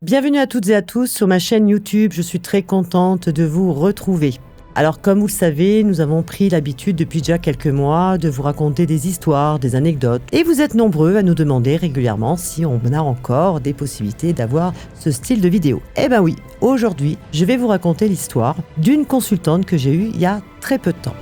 Bienvenue à toutes et à tous sur ma chaîne YouTube, je suis très contente de vous retrouver. Alors comme vous le savez, nous avons pris l'habitude depuis déjà quelques mois de vous raconter des histoires, des anecdotes. Et vous êtes nombreux à nous demander régulièrement si on a encore des possibilités d'avoir ce style de vidéo. Eh ben oui, aujourd'hui, je vais vous raconter l'histoire d'une consultante que j'ai eue il y a très peu de temps.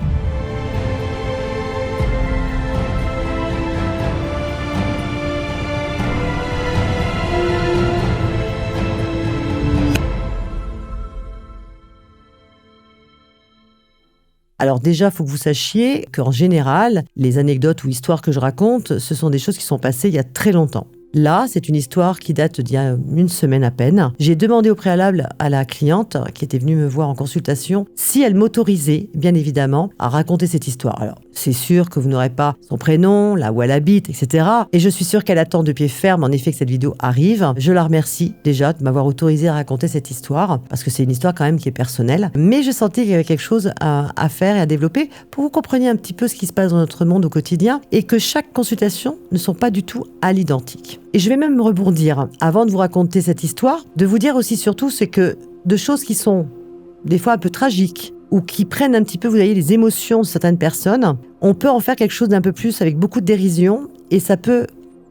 Alors déjà, il faut que vous sachiez qu'en général, les anecdotes ou histoires que je raconte, ce sont des choses qui sont passées il y a très longtemps. Là, c'est une histoire qui date d'il y a une semaine à peine. J'ai demandé au préalable à la cliente qui était venue me voir en consultation si elle m'autorisait, bien évidemment, à raconter cette histoire. Alors, c'est sûr que vous n'aurez pas son prénom, là où elle habite, etc. Et je suis sûre qu'elle attend de pied ferme, en effet, que cette vidéo arrive. Je la remercie déjà de m'avoir autorisé à raconter cette histoire, parce que c'est une histoire quand même qui est personnelle. Mais je sentais qu'il y avait quelque chose à faire et à développer pour que vous compreniez un petit peu ce qui se passe dans notre monde au quotidien et que chaque consultation ne sont pas du tout à l'identique. Et je vais même me rebondir, avant de vous raconter cette histoire, de vous dire aussi surtout c'est que de choses qui sont des fois un peu tragiques ou qui prennent un petit peu, vous voyez, les émotions de certaines personnes, on peut en faire quelque chose d'un peu plus avec beaucoup de dérision et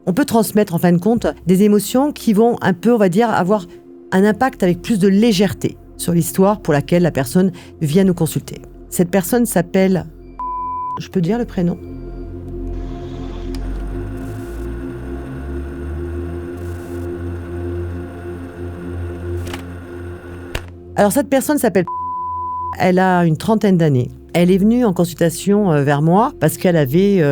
on peut transmettre en fin de compte des émotions qui vont un peu, on va dire, avoir un impact avec plus de légèreté sur l'histoire pour laquelle la personne vient nous consulter. Cette personne s'appelle... Je peux dire le prénom ? Alors cette personne s'appelle... Elle a une trentaine d'années. Elle est venue en consultation vers moi parce qu'elle avait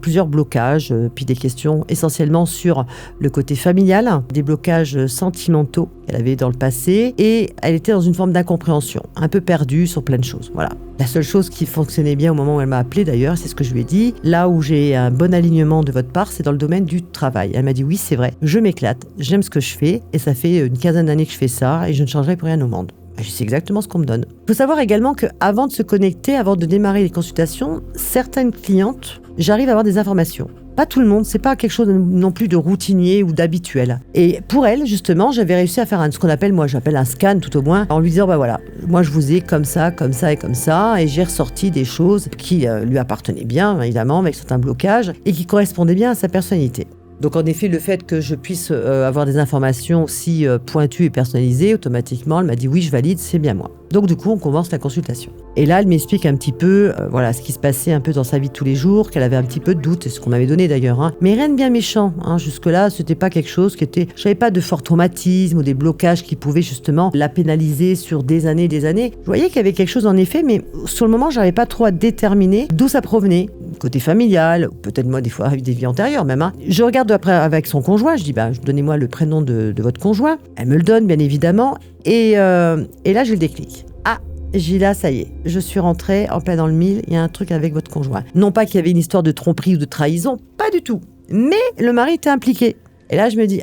plusieurs blocages, puis des questions essentiellement sur le côté familial, des blocages sentimentaux qu'elle avait dans le passé, et elle était dans une forme d'incompréhension, un peu perdue sur plein de choses. Voilà. La seule chose qui fonctionnait bien au moment où elle m'a appelée d'ailleurs, c'est ce que je lui ai dit, là où j'ai un bon alignement de votre part, c'est dans le domaine du travail. Elle m'a dit oui, c'est vrai, je m'éclate, j'aime ce que je fais, et ça fait une quinzaine d'années que je fais ça, et je ne changerai pour rien au monde. Je sais exactement ce qu'on me donne. Il faut savoir également qu'avant de se connecter, avant de démarrer les consultations, certaines clientes, j'arrive à avoir des informations. Pas tout le monde, c'est pas quelque chose non plus de routinier ou d'habituel. Et pour elle, justement, j'avais réussi à faire ce qu'on appelle, moi j'appelle un scan tout au moins, en lui disant, bah voilà, moi je vous ai comme ça et comme ça, et j'ai ressorti des choses qui lui appartenaient bien, évidemment, avec certains blocages, et qui correspondaient bien à sa personnalité. Donc en effet, le fait que je puisse avoir des informations aussi pointues et personnalisées, automatiquement, elle m'a dit oui, je valide, c'est bien moi. Donc du coup, on commence la consultation. Et là, elle m'explique un petit peu voilà, ce qui se passait un peu dans sa vie de tous les jours, qu'elle avait un petit peu de doute, c'est ce qu'on m'avait donné d'ailleurs. Hein. Mais rien de bien méchant. Hein. Jusque-là, c'était pas quelque chose qui était... Je n'avais pas de fort traumatisme ou des blocages qui pouvaient justement la pénaliser sur des années et des années. Je voyais qu'il y avait quelque chose en effet, mais sur le moment, je n'arrivais pas trop à déterminer d'où ça provenait. Côté familial, peut-être moi des fois avec des vies antérieures même. Hein. Je regarde après avec son conjoint, je dis bah, donnez-moi le prénom de votre conjoint. Elle me le donne bien évidemment et là j'ai le déclic. Ah, j'ai dit là ça y est, je suis rentrée en plein dans le mille, il y a un truc avec votre conjoint. Non pas qu'il y avait une histoire de tromperie ou de trahison, pas du tout. Mais le mari était impliqué. Et là je me dis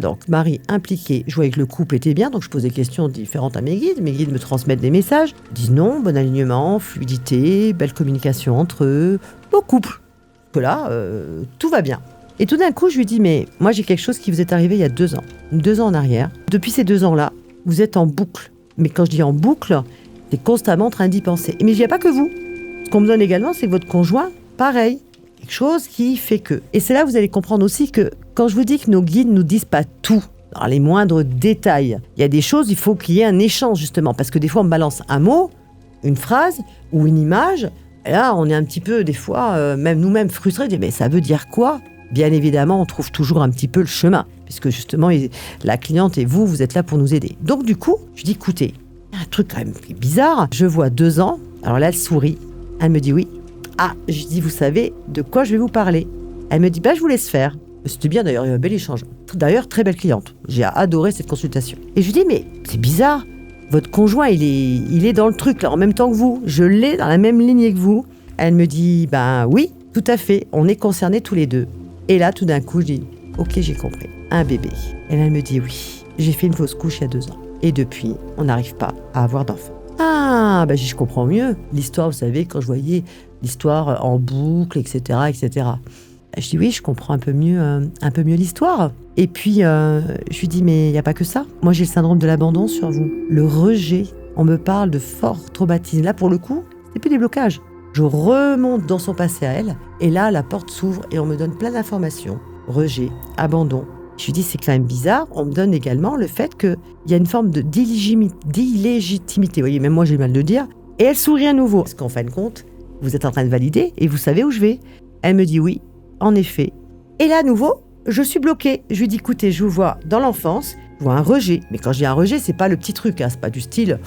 donc mari impliqué, je voyais que le couple était bien, donc je pose des questions différentes à mes guides me transmettent des messages, ils disent non, bon alignement, fluidité, belle communication entre eux, beau couple, que là, tout va bien. Et tout d'un coup, je lui dis, mais moi j'ai quelque chose qui vous est arrivé il y a 2 ans, 2 ans en arrière. Depuis ces 2 ans-là, vous êtes en boucle. Mais quand je dis en boucle, c'est constamment en train d'y penser. Mais il n'y a pas que vous. Ce qu'on me donne également, c'est que votre conjoint, pareil. Quelque chose qui fait que. Et c'est là que vous allez comprendre aussi que quand je vous dis que nos guides ne nous disent pas tout, dans les moindres détails, il y a des choses, il faut qu'il y ait un échange justement. Parce que des fois, on me balance un mot, une phrase ou une image. Et là, on est un petit peu, des fois, même nous-mêmes frustrés, de dire, mais ça veut dire quoi ? Bien évidemment, on trouve toujours un petit peu le chemin. Puisque justement, la cliente et vous êtes là pour nous aider. Donc du coup, je dis, écoutez, il y a un truc quand même bizarre. Je vois 2 ans. Alors là, elle sourit. Elle me dit oui. Je dis, vous savez de quoi je vais vous parler? Elle me dit, je vous laisse faire. C'était bien d'ailleurs, il y a un bel échange. D'ailleurs, très belle cliente. J'ai adoré cette consultation. Et je lui dis, mais c'est bizarre. Votre conjoint, il est dans le truc là, en même temps que vous. Je l'ai dans la même lignée que vous. Elle me dit, oui, tout à fait. On est concernés tous les deux. Et là, tout d'un coup, je dis, ok, j'ai compris. Un bébé. Et là, elle me dit, oui, j'ai fait une fausse couche il y a 2 ans. Et depuis, on n'arrive pas à avoir d'enfant. Je comprends mieux. L'histoire, vous savez, quand je voyais l'histoire en boucle, etc., etc. Je dis oui, je comprends un peu mieux l'histoire. Et puis, je lui dis, mais il n'y a pas que ça. Moi, j'ai le syndrome de l'abandon sur vous. Le rejet. On me parle de fort traumatisme. Là, pour le coup, c'est plus des blocages. Je remonte dans son passé à elle. Et là, la porte s'ouvre et on me donne plein d'informations. Rejet, abandon. Je lui dis, c'est quand même bizarre. On me donne également le fait qu'il y a une forme d'illégitimité. Vous voyez, même moi, j'ai mal de dire. Et elle sourit à nouveau. Parce qu'en fin de compte, vous êtes en train de valider et vous savez où je vais. Elle me dit oui, en effet. Et là, à nouveau, je suis bloquée. Je lui dis, écoutez, je vous vois dans l'enfance, je vois un rejet. Mais quand je dis un rejet, c'est pas le petit truc, hein, c'est pas du style,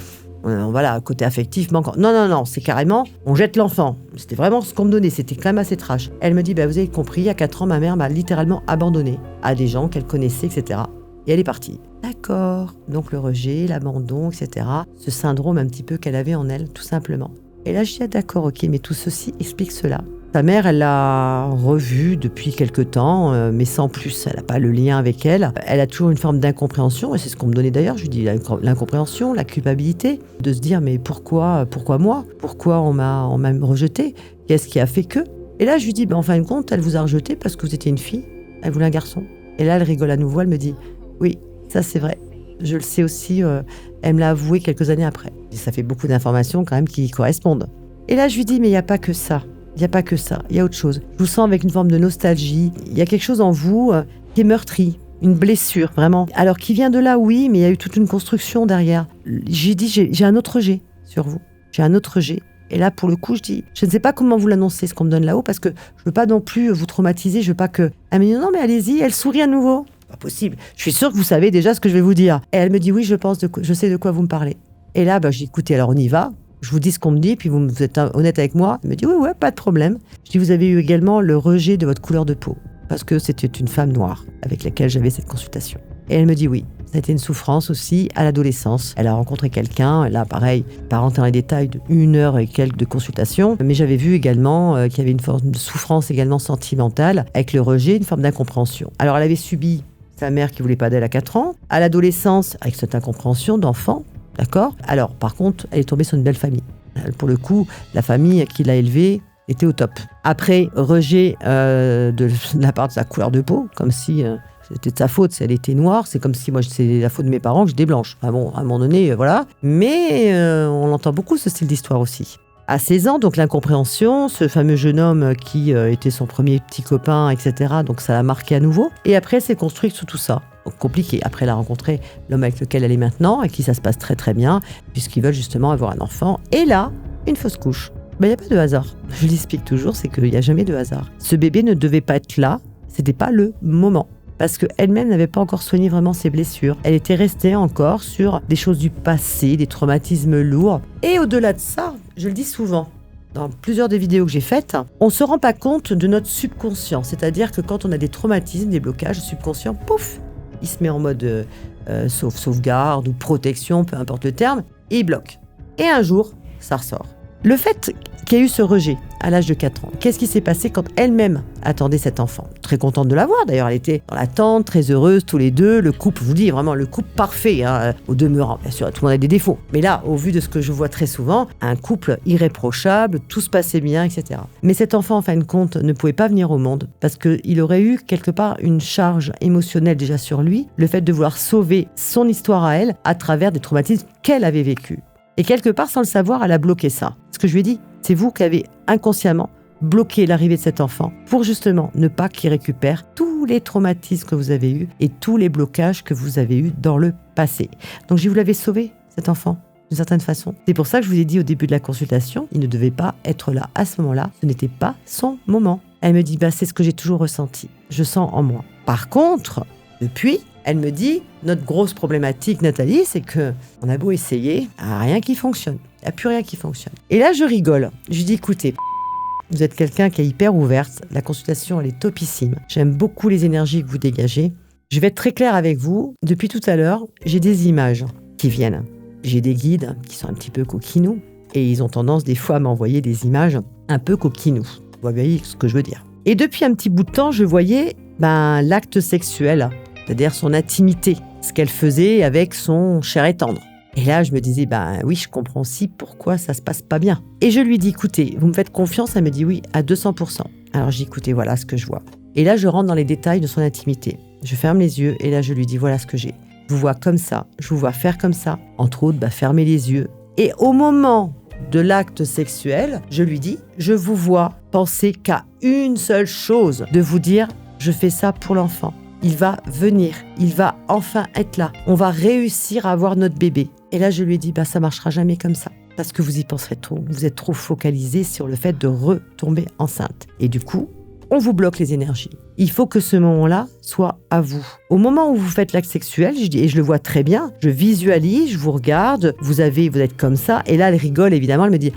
voilà, côté affectif manquant. Non, c'est carrément, on jette l'enfant. C'était vraiment ce qu'on me donnait, c'était quand même assez trash. Elle me dit, vous avez compris, à 4 ans, ma mère m'a littéralement abandonnée à des gens qu'elle connaissait, etc. Et elle est partie. D'accord. Donc le rejet, l'abandon, etc. Ce syndrome un petit peu qu'elle avait en elle, tout simplement. Et là, je dis, d'accord, ok, mais tout ceci explique cela. Sa mère, elle l'a revue depuis quelque temps, mais sans plus. Elle n'a pas le lien avec elle. Elle a toujours une forme d'incompréhension, et c'est ce qu'on me donnait d'ailleurs. Je lui dis l'incompréhension, la culpabilité, de se dire mais pourquoi moi? Pourquoi on m'a rejeté? Qu'est-ce qui a fait que? Et là, je lui dis en fin de compte, elle vous a rejeté parce que vous étiez une fille, elle voulait un garçon. Et là, elle rigole à nouveau, elle me dit oui, ça c'est vrai. Je le sais aussi, elle me l'a avoué quelques années après. Et ça fait beaucoup d'informations quand même qui correspondent. Et là, je lui dis mais il n'y a pas que ça. Il n'y a pas que ça, il y a autre chose. Je vous sens avec une forme de nostalgie. Il y a quelque chose en vous qui est meurtri, une blessure, vraiment. Alors, qui vient de là, oui, mais il y a eu toute une construction derrière. J'ai dit, j'ai un autre jet sur vous. J'ai un autre jet. Et là, pour le coup, je dis, je ne sais pas comment vous l'annoncer, ce qu'on me donne là-haut, parce que je ne veux pas non plus vous traumatiser. Je veux pas que... Elle me dit, non, mais allez-y, elle sourit à nouveau. Pas possible. Je suis sûre que vous savez déjà ce que je vais vous dire. Et elle me dit, oui, je sais de quoi vous me parlez. Et là, je dis, écoutez, alors on y va. Je vous dis ce qu'on me dit, puis vous êtes honnête avec moi. Elle me dit, oui, pas de problème. Je dis, vous avez eu également le rejet de votre couleur de peau, parce que c'était une femme noire avec laquelle j'avais cette consultation. Et elle me dit oui, ça a été une souffrance aussi à l'adolescence. Elle a rencontré quelqu'un, là pareil, pas rentrer dans les détails, de 1 heure et quelques de consultation, mais j'avais vu également qu'il y avait une forme de souffrance également sentimentale, avec le rejet, une forme d'incompréhension. Alors elle avait subi sa mère qui voulait pas d'elle à 4 ans, à l'adolescence, avec cette incompréhension d'enfant. D'accord? Alors, par contre, elle est tombée sur une belle famille. Pour le coup, la famille qui l'a élevée était au top. Après, rejet de la part de sa couleur de peau, comme si c'était de sa faute si elle était noire. C'est comme si moi, c'est la faute de mes parents que j'étais blanche. Ah bon, à un moment donné, voilà. Mais on entend beaucoup ce style d'histoire aussi. À 16 ans, donc l'incompréhension, ce fameux jeune homme qui était son premier petit copain, etc. Donc ça l'a marqué à nouveau. Et après, elle s'est construite sous tout ça. Donc compliqué. Après, elle a rencontré l'homme avec lequel elle est maintenant, avec qui ça se passe très très bien, puisqu'ils veulent justement avoir un enfant. Et là, une fausse couche. Il n'y a pas de hasard. Je l'explique toujours, c'est qu'il n'y a jamais de hasard. Ce bébé ne devait pas être là, c'était pas le moment. Parce qu'elle-même n'avait pas encore soigné vraiment ses blessures. Elle était restée encore sur des choses du passé, des traumatismes lourds. Et au-delà de ça, je le dis souvent, dans plusieurs des vidéos que j'ai faites, on ne se rend pas compte de notre subconscient. C'est-à-dire que quand on a des traumatismes, des blocages, le subconscient, pouf, il se met en mode sauvegarde ou protection, peu importe le terme, et il bloque. Et un jour, ça ressort. Le fait qu'il y ait eu ce rejet à l'âge de 4 ans, qu'est-ce qui s'est passé quand elle-même attendait cet enfant? Très contente de l'avoir, d'ailleurs, elle était dans l'attente, très heureuse, tous les deux, le couple, je vous dis, vraiment le couple parfait, au demeurant. Bien sûr, tout le monde a des défauts. Mais là, au vu de ce que je vois très souvent, un couple irréprochable, tout se passait bien, etc. Mais cet enfant, en fin de compte, ne pouvait pas venir au monde parce qu'il aurait eu quelque part une charge émotionnelle déjà sur lui, le fait de vouloir sauver son histoire à elle à travers des traumatismes qu'elle avait vécus. Et quelque part, sans le savoir, elle a bloqué ça. Ce que je lui ai dit, c'est vous qui avez inconsciemment bloqué l'arrivée de cet enfant pour justement ne pas qu'il récupère tous les traumatismes que vous avez eus et tous les blocages que vous avez eus dans le passé. Donc, vous l'avez sauvé, cet enfant, d'une certaine façon. C'est pour ça que je vous ai dit au début de la consultation, il ne devait pas être là à ce moment-là. Ce n'était pas son moment. Elle me dit, c'est ce que j'ai toujours ressenti. Je sens en moi. Par contre, depuis, elle me dit, notre grosse problématique, Nathalie, c'est qu'on a beau essayer, il n'y a rien qui fonctionne. Il n'y a plus rien qui fonctionne. Et là, je rigole. Je lui dis, écoutez, vous êtes quelqu'un qui est hyper ouverte. La consultation, elle est topissime. J'aime beaucoup les énergies que vous dégagez. Je vais être très claire avec vous. Depuis tout à l'heure, j'ai des images qui viennent. J'ai des guides qui sont un petit peu coquinous. Et ils ont tendance, des fois, à m'envoyer des images un peu coquinous. Vous voyez ce que je veux dire. Et depuis un petit bout de temps, je voyais l'acte sexuel, c'est-à-dire son intimité, ce qu'elle faisait avec son cher et tendre. Et là, je me disais, oui, je comprends aussi pourquoi ça se passe pas bien. Et je lui dis, écoutez, vous me faites confiance? Elle me dit oui, à 200%. Alors j'ai dit, écoutez, voilà ce que je vois. Et là, je rentre dans les détails de son intimité. Je ferme les yeux et là, je lui dis, voilà ce que j'ai. Je vous vois comme ça, je vous vois faire comme ça. Entre autres, fermer les yeux. Et au moment de l'acte sexuel, je lui dis, je vous vois penser qu'à une seule chose, de vous dire, je fais ça pour l'enfant. Il va venir, il va enfin être là. On va réussir à avoir notre bébé. Et là, je lui ai dit, ça marchera jamais comme ça. Parce que vous y penserez trop. Vous êtes trop focalisé sur le fait de retomber enceinte. Et du coup, on vous bloque les énergies. Il faut que ce moment-là soit à vous. Au moment où vous faites l'acte sexuel, je dis, et je le vois très bien, je visualise, je vous regarde, vous êtes comme ça, et là elle rigole évidemment, elle me dit,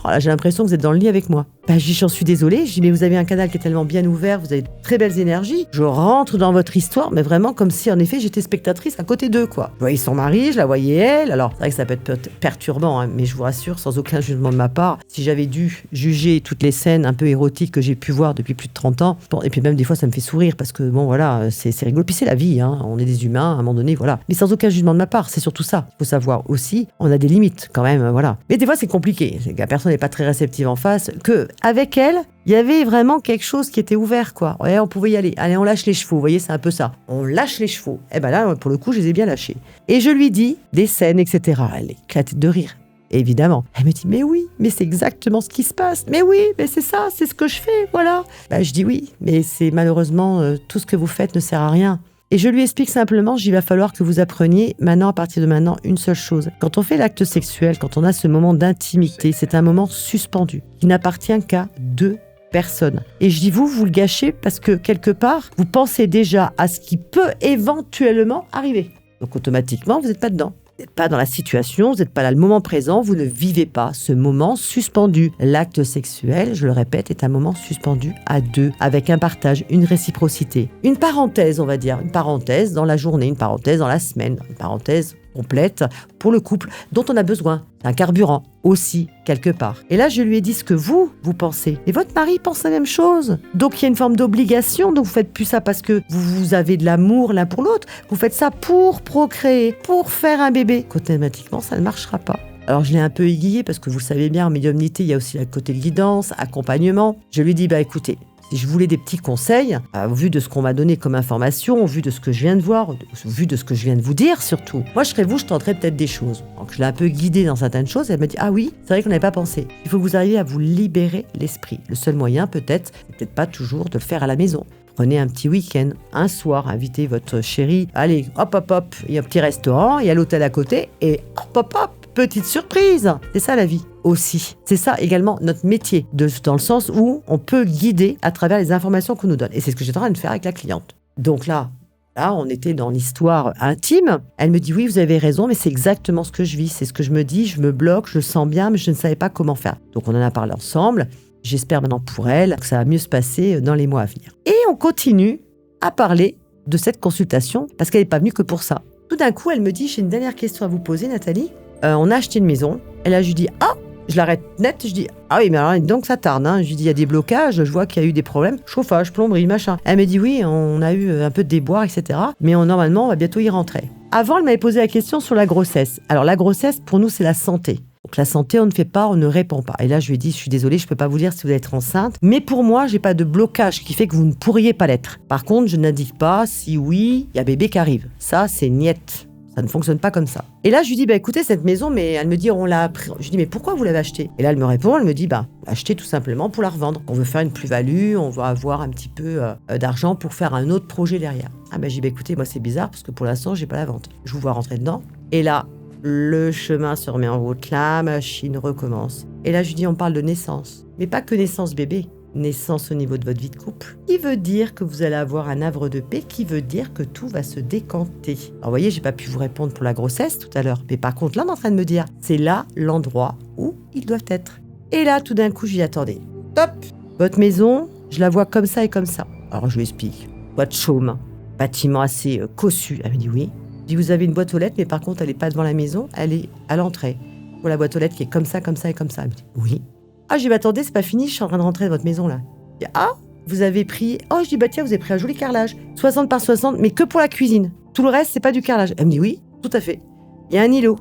oh là, j'ai l'impression que vous êtes dans le lit avec moi. Je dis, j'en suis désolée, je dis, mais vous avez un canal qui est tellement bien ouvert, vous avez de très belles énergies, je rentre dans votre histoire, mais vraiment comme si en effet j'étais spectatrice à côté d'eux, quoi. Je voyais son mari, je la voyais elle, alors c'est vrai que ça peut être perturbant, mais je vous rassure, sans aucun jugement de ma part, si j'avais dû juger toutes les scènes un peu érotiques que j'ai pu voir depuis plus de 30 ans, et puis même des fois ça me fait sourire, parce que bon voilà, c'est rigolo, puis c'est la vie, on est des humains, à un moment donné, voilà. Mais sans aucun jugement de ma part, c'est surtout ça. Il faut savoir aussi, on a des limites quand même, voilà. Mais des fois c'est compliqué, c'est que la personne n'est pas très réceptive en face, que avec elle, il y avait vraiment quelque chose qui était ouvert, quoi. Ouais, on pouvait y aller. Allez, on lâche les chevaux, vous voyez, c'est un peu ça. On lâche les chevaux. Et là, pour le coup, je les ai bien lâchés. Et je lui dis des scènes, etc. Elle éclate de rire. Évidemment. Elle me dit, mais oui, mais c'est exactement ce qui se passe. Mais oui, mais c'est ça, c'est ce que je fais, voilà. Je dis oui, mais c'est malheureusement, tout ce que vous faites ne sert à rien. Et je lui explique simplement, il va falloir que vous appreniez maintenant, à partir de maintenant, une seule chose. Quand on fait l'acte sexuel, quand on a ce moment d'intimité, c'est un moment suspendu, qui n'appartient qu'à deux personnes. Et je dis vous le gâchez parce que quelque part, vous pensez déjà à ce qui peut éventuellement arriver. Donc automatiquement, vous n'êtes pas dedans. Vous n'êtes pas dans la situation, vous n'êtes pas là le moment présent, vous ne vivez pas ce moment suspendu. L'acte sexuel, je le répète, est un moment suspendu à deux, avec un partage, une réciprocité. Une parenthèse, on va dire, une parenthèse dans la journée, une parenthèse dans la semaine, une parenthèse complète pour le couple, dont on a besoin. C'est un carburant aussi, quelque part. Et là, je lui ai dit ce que vous pensez. Et votre mari pense la même chose. Donc, il y a une forme d'obligation. Donc, vous faites plus ça parce que vous avez de l'amour l'un pour l'autre. Vous faites ça pour procréer, pour faire un bébé. Automatiquement, ça ne marchera pas. Alors, je l'ai un peu aiguillé parce que vous savez bien, en médiumnité, il y a aussi le côté guidance, accompagnement. Je lui ai dit, écoutez, si je voulais des petits conseils, au vu de ce qu'on m'a donné comme information, au vu de ce que je viens de voir, au vu de ce que je viens de vous dire surtout, moi je tenterais peut-être des choses. Donc je l'ai un peu guidée dans certaines choses, elle m'a dit « Ah oui, c'est vrai qu'on n'avait pas pensé. Il faut que vous arriviez à vous libérer l'esprit. Le seul moyen peut-être, c'est peut-être pas toujours de le faire à la maison. Prenez un petit week-end, un soir, invitez votre chérie, allez, hop, il y a un petit restaurant, il y a l'hôtel à côté, et hop, petite surprise. C'est ça la vie aussi. C'est ça également notre métier, dans le sens où on peut guider à travers les informations qu'on nous donne. Et c'est ce que j'étais en train de faire avec la cliente. Donc là, on était dans l'histoire intime. Elle me dit oui, vous avez raison, mais c'est exactement ce que je vis. C'est ce que je me dis, je me bloque, je le sens bien, mais je ne savais pas comment faire. Donc on en a parlé ensemble. J'espère maintenant pour elle que ça va mieux se passer dans les mois à venir. Et on continue à parler de cette consultation parce qu'elle n'est pas venue que pour ça. Tout d'un coup, elle me dit, j'ai une dernière question à vous poser, Nathalie. On a acheté une maison. Et là, je lui dis, je l'arrête net, je dis, ah oui, mais alors donc ça tarde. Je lui dis, il y a des blocages, je vois qu'il y a eu des problèmes, chauffage, plomberie, machin. Elle me dit, oui, on a eu un peu de déboire, etc. Mais normalement, on va bientôt y rentrer. Avant, elle m'avait posé la question sur la grossesse. Alors la grossesse, pour nous, c'est la santé. Donc la santé, on ne fait pas, on ne répond pas. Et là, je lui ai dit, je suis désolée, je ne peux pas vous dire si vous allez être enceinte. Mais pour moi, je n'ai pas de blocage qui fait que vous ne pourriez pas l'être. Par contre, je n'indique pas si oui, il y a bébé qui arrive. Ça, c'est niette. Ça ne fonctionne pas comme ça. Et là, je lui dis, écoutez, cette maison, mais elle me dit, on l'a appris. Je lui dis, mais pourquoi vous l'avez achetée? Et là, elle me répond, elle me dit, achetée tout simplement pour la revendre. On veut faire une plus-value, on va avoir un petit peu d'argent pour faire un autre projet derrière. Je dis, écoutez, moi, c'est bizarre parce que pour l'instant, j'ai pas la vente. Je vous vois rentrer dedans. Et là, le chemin se remet en route, la machine recommence. Et là, je lui dis, on parle de naissance. Mais pas que naissance bébé. Naissance au niveau de votre vie de couple, qui veut dire que vous allez avoir un havre de paix, qui veut dire que tout va se décanter. Alors vous voyez, j'ai pas pu vous répondre pour la grossesse tout à l'heure, mais par contre là on est en train de me dire, c'est là l'endroit où ils doivent être. Et là tout d'un coup je lui dis, attendez, top, votre maison, je la vois comme ça et comme ça. Alors je lui explique, boîte de chaume, bâtiment assez cossu. Elle me dit oui. Je dis, vous avez une boîte aux lettres, mais par contre elle est pas devant la maison, elle est à l'entrée. Ou la boîte aux lettres qui est comme ça et comme ça. Elle me dit oui. Je dis, attendez, c'est pas fini, je suis en train de rentrer dans votre maison, là. Je dis, vous avez pris... je dis, tiens, vous avez pris un joli carrelage. 60 par 60, mais que pour la cuisine. Tout le reste, c'est pas du carrelage. Elle me dit, oui, tout à fait. Il y a un îlot.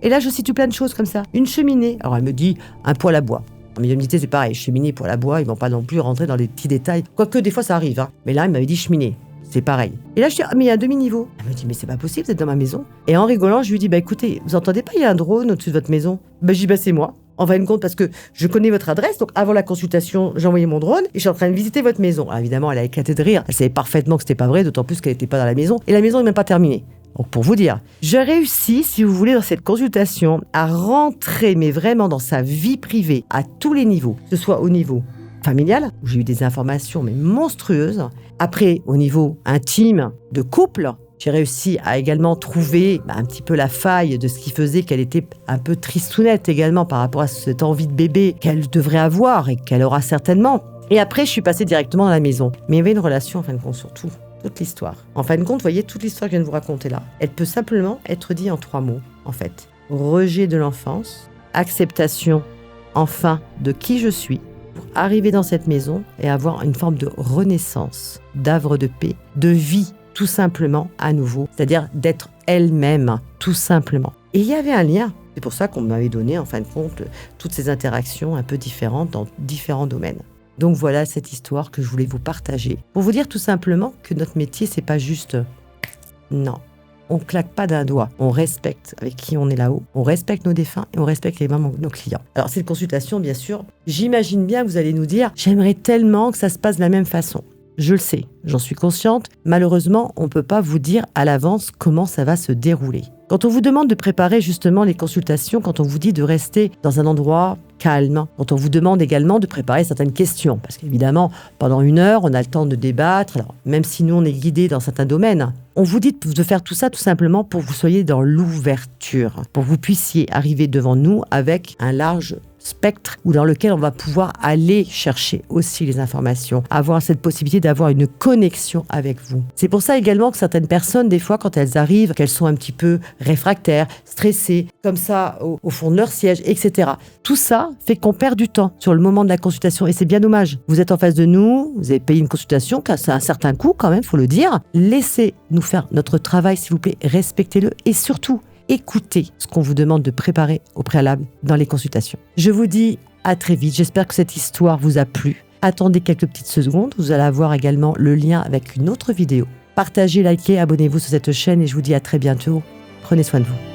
Et là, je situe plein de choses comme ça. Une cheminée. Alors, elle me dit, un poêle à bois. En médiumnité, c'est pareil. Cheminée pour la bois, ils vont pas non plus rentrer dans les petits détails. Quoique, des fois, ça arrive. Hein. Mais là, il m'avait dit cheminée. C'est pareil. Et là, je dis, mais il y a un demi-niveau. Elle me dit, mais c'est pas possible, vous êtes dans ma maison. Et en rigolant, je lui dis, écoutez, vous entendez pas, il y a un drone au-dessus de votre maison. Je dis, c'est moi. En fin de compte, parce que je connais votre adresse, donc avant la consultation, j'ai envoyé mon drone et je suis en train de visiter votre maison. Alors évidemment, elle a éclaté de rire. Elle savait parfaitement que c'était pas vrai, d'autant plus qu'elle n'était pas dans la maison. Et la maison n'est même pas terminée. Donc pour vous dire, j'ai réussi, si vous voulez, dans cette consultation, à rentrer, mais vraiment dans sa vie privée, à tous les niveaux, que ce soit au niveau familial, où j'ai eu des informations mais monstrueuses. Après, au niveau intime, de couple, j'ai réussi à également trouver un petit peu la faille de ce qui faisait qu'elle était un peu tristounette également par rapport à cette envie de bébé qu'elle devrait avoir et qu'elle aura certainement. Et après, je suis passée directement dans la maison. Mais il y avait une relation, en fin de compte, surtout. Toute l'histoire. En fin de compte, vous voyez, toute l'histoire que je viens de vous raconter là, elle peut simplement être dite en 3 mots, en fait. Rejet de l'enfance, acceptation, enfin, de qui je suis, pour arriver dans cette maison et avoir une forme de renaissance, d'havre de paix, de vie, tout simplement, à nouveau. C'est-à-dire d'être elle-même, tout simplement. Et il y avait un lien. C'est pour ça qu'on m'avait donné, en fin de compte, toutes ces interactions un peu différentes dans différents domaines. Donc voilà cette histoire que je voulais vous partager. Pour vous dire tout simplement que notre métier, c'est pas juste... Non. On claque pas d'un doigt. On respecte avec qui on est là-haut. On respecte nos défunts et on respecte les membres de nos clients. Alors cette consultation, bien sûr, j'imagine bien que vous allez nous dire « J'aimerais tellement que ça se passe de la même façon ». Je le sais, j'en suis consciente. Malheureusement, on ne peut pas vous dire à l'avance comment ça va se dérouler. Quand on vous demande de préparer justement les consultations, quand on vous dit de rester dans un endroit calme, quand on vous demande également de préparer certaines questions, parce qu'évidemment, pendant 1 heure, on a le temps de débattre, alors, même si nous, on est guidés dans certains domaines, on vous dit de faire tout ça tout simplement pour que vous soyez dans l'ouverture, pour que vous puissiez arriver devant nous avec un large spectre ou dans lequel on va pouvoir aller chercher aussi les informations, avoir cette possibilité d'avoir une connexion avec vous. C'est pour ça également que certaines personnes, des fois, quand elles arrivent, qu'elles sont un petit peu réfractaires, stressées, comme ça, au fond de leur siège, etc. Tout ça fait qu'on perd du temps sur le moment de la consultation et c'est bien dommage. Vous êtes en face de nous, vous avez payé une consultation, car c'est un certain coût quand même, faut le dire. Laissez-nous faire notre travail, s'il vous plaît, respectez-le et surtout, écoutez ce qu'on vous demande de préparer au préalable dans les consultations. Je vous dis à très vite. J'espère que cette histoire vous a plu. Attendez quelques petites secondes. Vous allez avoir également le lien avec une autre vidéo. Partagez, likez, abonnez-vous sur cette chaîne et je vous dis à très bientôt. Prenez soin de vous.